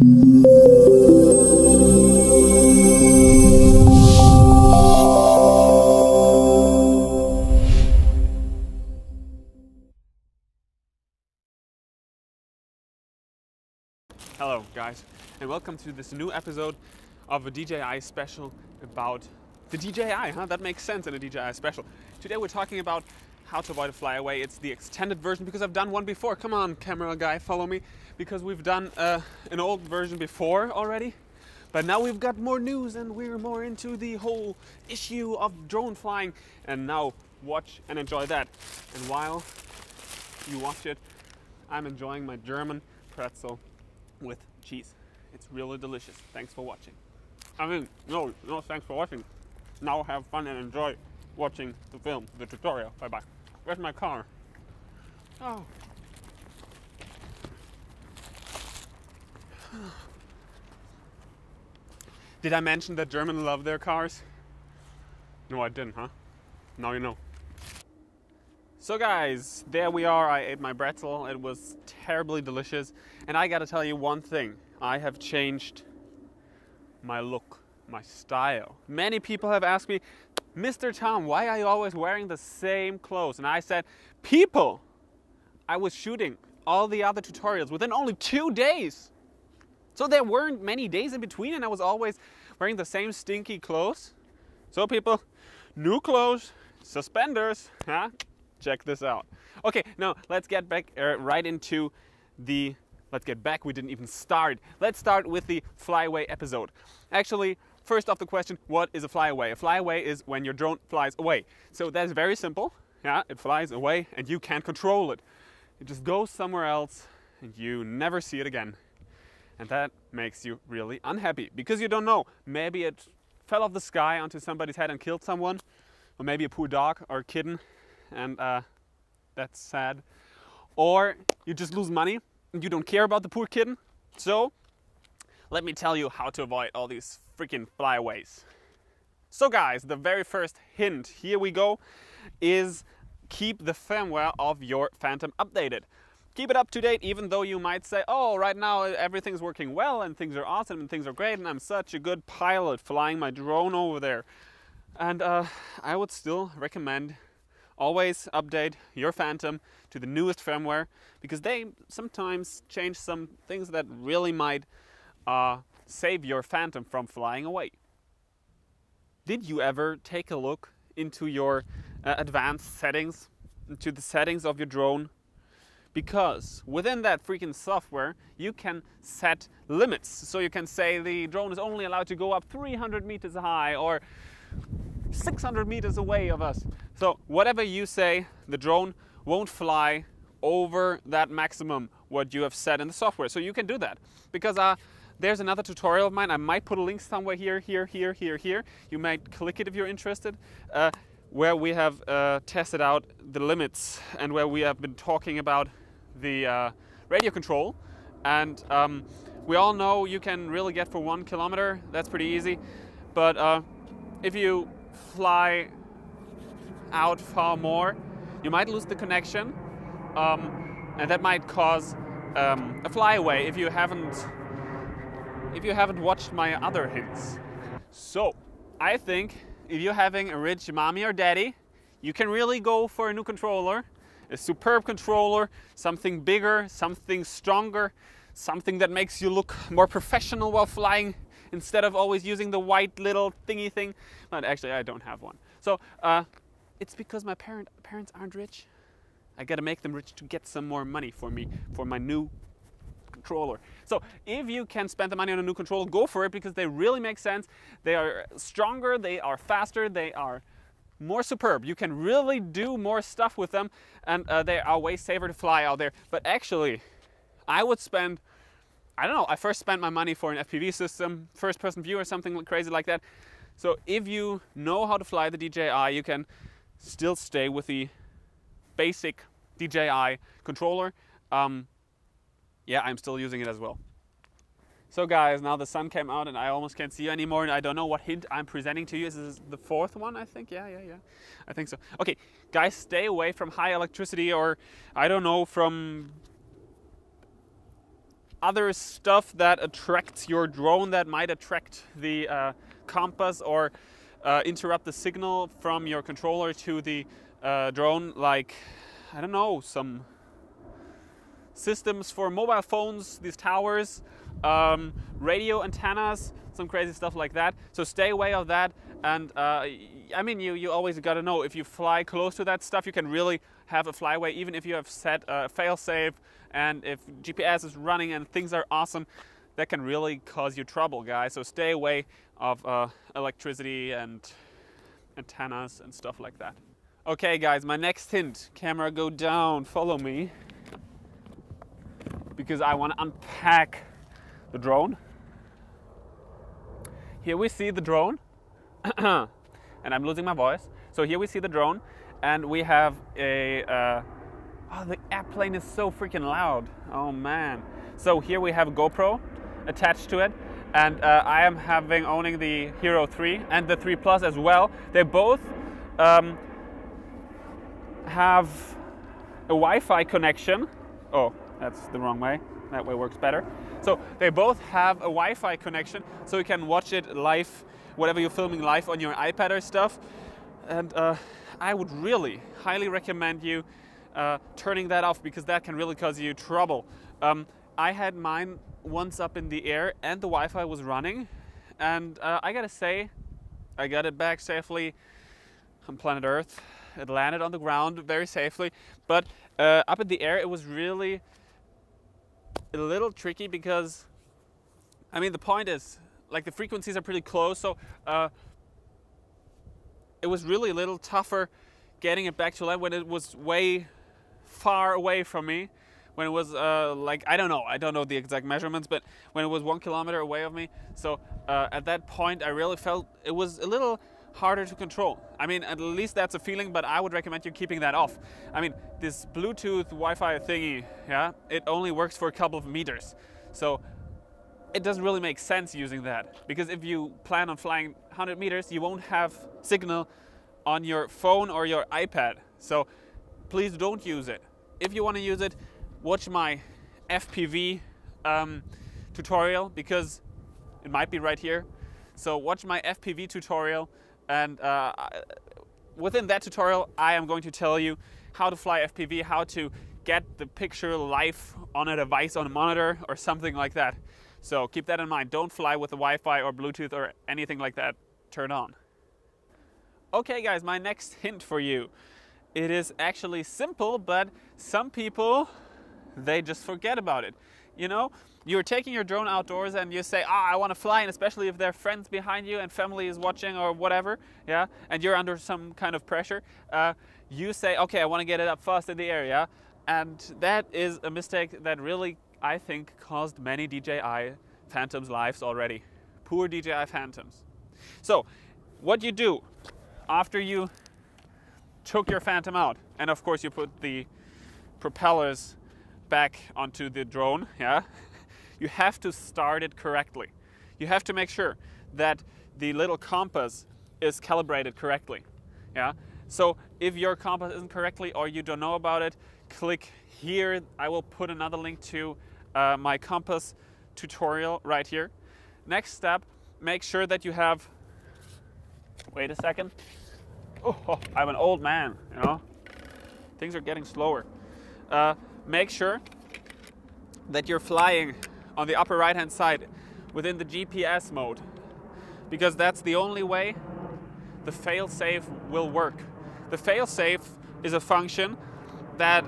Hello guys, and welcome to this new episode of a DJI special about the DJI, huh? That makes sense in a DJI special. Today we're talking about how to avoid a flyaway. It's the extended version because I've done one before. Come on, camera guy, follow me. Because we've done an old version before already. But now we've got more news and we're more into the whole issue of drone flying. And now watch and enjoy that. And while you watch it, I'm enjoying my German pretzel with cheese. It's really delicious. Thanks for watching. I mean, no, thanks for watching. Now have fun and enjoy watching the film, the tutorial. Bye bye. Where's my car? Oh. Did I mention that Germans love their cars? No, I didn't, huh? Now you know. So guys, there we are. I ate my pretzel. It was terribly delicious. And I gotta tell you one thing. I have changed my look, my style. Many people have asked me, Mr. Tom, why are you always wearing the same clothes? And I said, people, I was shooting all the other tutorials within only 2 days. So there weren't many days in between and I was always wearing the same stinky clothes. So people, new clothes, suspenders, huh? Check this out. Okay, now let's get back right into the, we didn't even start. Let's start with the flyaway episode. Actually, first off the question, what is a flyaway? A flyaway is when your drone flies away. So that's very simple. Yeah, it flies away and you can't control it. It just goes somewhere else and you never see it again. And that makes you really unhappy because you don't know. Maybe it fell off the sky onto somebody's head and killed someone, or maybe a poor dog or a kitten, and that's sad. Or you just lose money and you don't care about the poor kitten. So let me tell you how to avoid all these freaking flyaways. So guys, the very first hint, here we go, is keep the firmware of your Phantom updated. Keep it up to date, even though you might say, oh, right now everything's working well and things are awesome and things are great and I'm such a good pilot flying my drone over there. And I would still recommend always update your Phantom to the newest firmware because they sometimes change some things that really might save your Phantom from flying away. Did you ever take a look into your advanced settings, into the settings of your drone? Because within that freaking software, you can set limits. So you can say the drone is only allowed to go up 300 meters high or 600 meters away of us. So whatever you say, the drone won't fly over that maximum what you have set in the software. So you can do that. Because there's another tutorial of mine. I might put a link somewhere here. You might click it if you're interested. Where we have tested out the limits and where we have been talking about the radio control. And we all know you can really get for 1 kilometer. That's pretty easy. But if you fly out far more, you might lose the connection. And that might cause a flyaway if you haven't watched my other hints. So I think if you're having a rich mommy or daddy, you can really go for a new controller, a superb controller, something bigger, something stronger, something that makes you look more professional while flying instead of always using the white little thingy thing. But actually I don't have one. So it's because my parents aren't rich. I gotta make them rich to get some more money for me, for my new controller. So if you can spend the money on a new controller, go for it because they really make sense. They are stronger, they are faster, they are more superb. You can really do more stuff with them and they are way safer to fly out there. But actually, I would spend, I don't know, I first spent my money for an FPV system, first person view or something crazy like that. So if you know how to fly the DJI, you can still stay with the basic DJI controller. Yeah, I'm still using it as well. So guys, now the sun came out and I almost can't see you anymore and I don't know what hint I'm presenting to you. Is this the fourth one, I think? Yeah. I think so. Okay, guys, stay away from high electricity or, I don't know, from other stuff that attracts your drone, that might attract the compass or interrupt the signal from your controller to the drone, like, I don't know, some systems for mobile phones, these towers, radio antennas, some crazy stuff like that. So stay away of that. And I mean, you always got to know, if you fly close to that stuff, you can really have a flyaway, even if you have set fail-safe, and if GPS is running and things are awesome, that can really cause you trouble, guys. So stay away of electricity and antennas and stuff like that. Okay, guys, my next hint: camera, go down, follow me, because I want to unpack the drone. Here we see the drone, and I'm losing my voice. So here we see the drone, and we have a, oh, the airplane is so freaking loud. Oh man. So here we have a GoPro attached to it, and I am owning the Hero 3 and the 3 Plus as well. They both have a Wi-Fi connection. Oh, that's the wrong way. That way works better. So they both have a Wi-Fi connection, so you can watch it live, whatever you're filming live on your iPad or stuff. And I would really highly recommend you turning that off, because that can really cause you trouble. I had mine once up in the air and the Wi-Fi was running, and I gotta say, I got it back safely on planet Earth. It landed on the ground very safely, but up in the air it was really a little tricky, because I mean, the point is, like, the frequencies are pretty close, so it was really a little tougher getting it back to land when it was way far away from me. When it was like, I don't know the exact measurements, but when it was 1 kilometer away of me. So at that point I really felt it was a little harder to control. I mean, at least that's a feeling, but I would recommend you keeping that off. I mean, this Bluetooth Wi-Fi thingy, yeah, it only works for a couple of meters. So it doesn't really make sense using that, because if you plan on flying 100 meters, you won't have signal on your phone or your iPad. So please don't use it. If you want to use it, watch my FPV tutorial, because it might be right here. So watch my FPV tutorial, and within that tutorial I am going to tell you how to fly FPV, how to get the picture live on a device, on a monitor or something like that. So keep that in mind. Don't fly with the Wi-Fi or Bluetooth or anything like that turned on. Okay guys, my next hint for you. It is actually simple, but some people, they just forget about it. You know, you're taking your drone outdoors and you say, I want to fly, and especially if there are friends behind you and family is watching or whatever, yeah, and you're under some kind of pressure, you say, okay, I want to get it up fast in the air, yeah? And that is a mistake that really, I think, caused many DJI Phantoms' lives already. Poor DJI Phantoms. So, what you do after you took your Phantom out, and of course you put the propellers back onto the drone, yeah, you have to start it correctly. You have to make sure that the little compass is calibrated correctly, yeah. So if your compass isn't correctly or you don't know about it, click here. I will put another link to my compass tutorial right here. Next step, make sure that you have, wait a second. Oh, I'm an old man, you know. Things are getting slower. Make sure that you're flying on the upper right hand side within the GPS mode, because that's the only way the fail-safe will work. The fail-safe is a function that,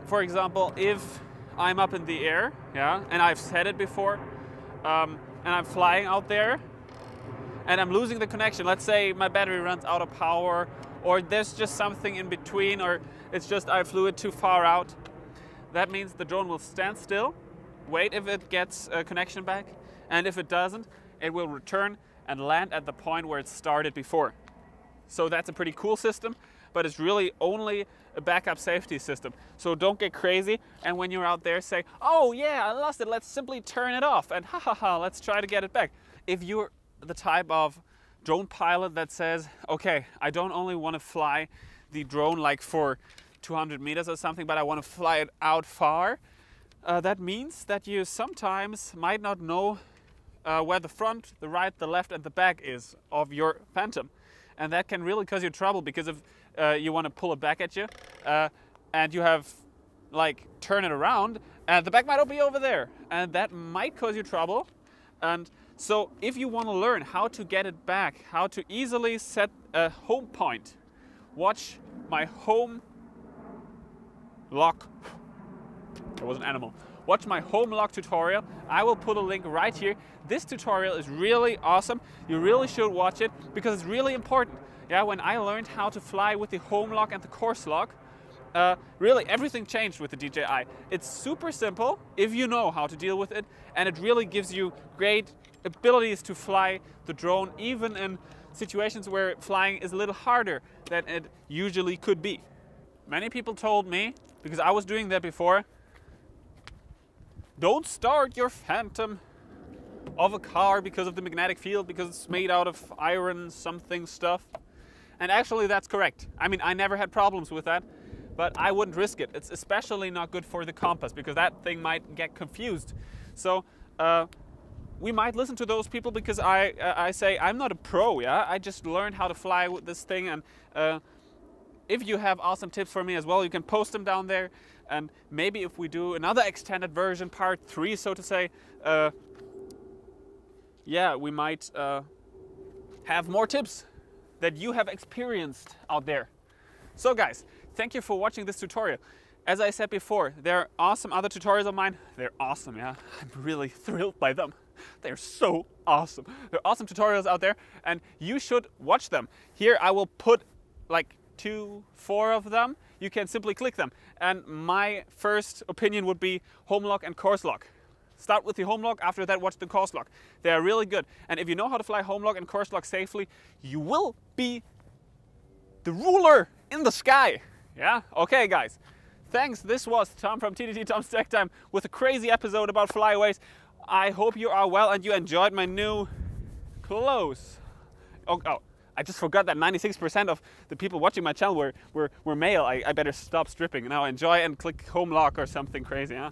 for example, if I'm up in the air, yeah, and I've said it before, and I'm flying out there and I'm losing the connection. Let's say my battery runs out of power, or there's just something in between, or it's just I flew it too far out. That means the drone will stand still, wait if it gets a connection back, and if it doesn't, it will return and land at the point where it started before. So that's a pretty cool system, but it's really only a backup safety system. So don't get crazy, and when you're out there say, oh yeah, I lost it, let's simply turn it off, and let's try to get it back. If you're the type of drone pilot that says, okay, I don't only want to fly the drone like for 200 meters or something, but I want to fly it out far, that means that you sometimes might not know where the front, the right, the left and the back is of your Phantom. And that can really cause you trouble, because if you want to pull it back at you and you have like turn it around, the back might be over there, and that might cause you trouble. And so if you want to learn how to get it back, how to easily set a home point, watch my home lock. It was an animal. Watch my home lock tutorial. I will put a link right here. This tutorial is really awesome. You really should watch it, because it's really important. Yeah, when I learned how to fly with the home lock and the course lock, really everything changed with the DJI. It's super simple if you know how to deal with it, and it really gives you great abilities to fly the drone, even in situations where flying is a little harder than it usually could be. Many people told me, because I was doing that before, don't start your Phantom of a car because of the magnetic field, because it's made out of iron something stuff. And actually that's correct. I mean, I never had problems with that, but I wouldn't risk it. It's especially not good for the compass, because that thing might get confused. So we might listen to those people, because I say I'm not a pro, yeah? I just learned how to fly with this thing, and if you have awesome tips for me as well, you can post them down there. And maybe if we do another extended version, part 3, so to say, yeah, we might have more tips that you have experienced out there. So guys, thank you for watching this tutorial. As I said before, there are awesome other tutorials of mine. They're awesome, yeah? I'm really thrilled by them. They're so awesome. There are awesome tutorials out there, and you should watch them. Here I will put like 2, 4 of them. You can simply click them. And my first opinion would be home lock and course lock. Start with the home lock, after that watch the course lock. They are really good. And if you know how to fly home lock and course lock safely, you will be the ruler in the sky. Yeah? Okay guys. Thanks. This was Tom from TTT Tom's Tech Time with a crazy episode about flyaways. I hope you are well and you enjoyed my new clothes. Oh, I just forgot that 96% of the people watching my channel were male. I better stop stripping. Now enjoy and click home lock or something crazy, huh?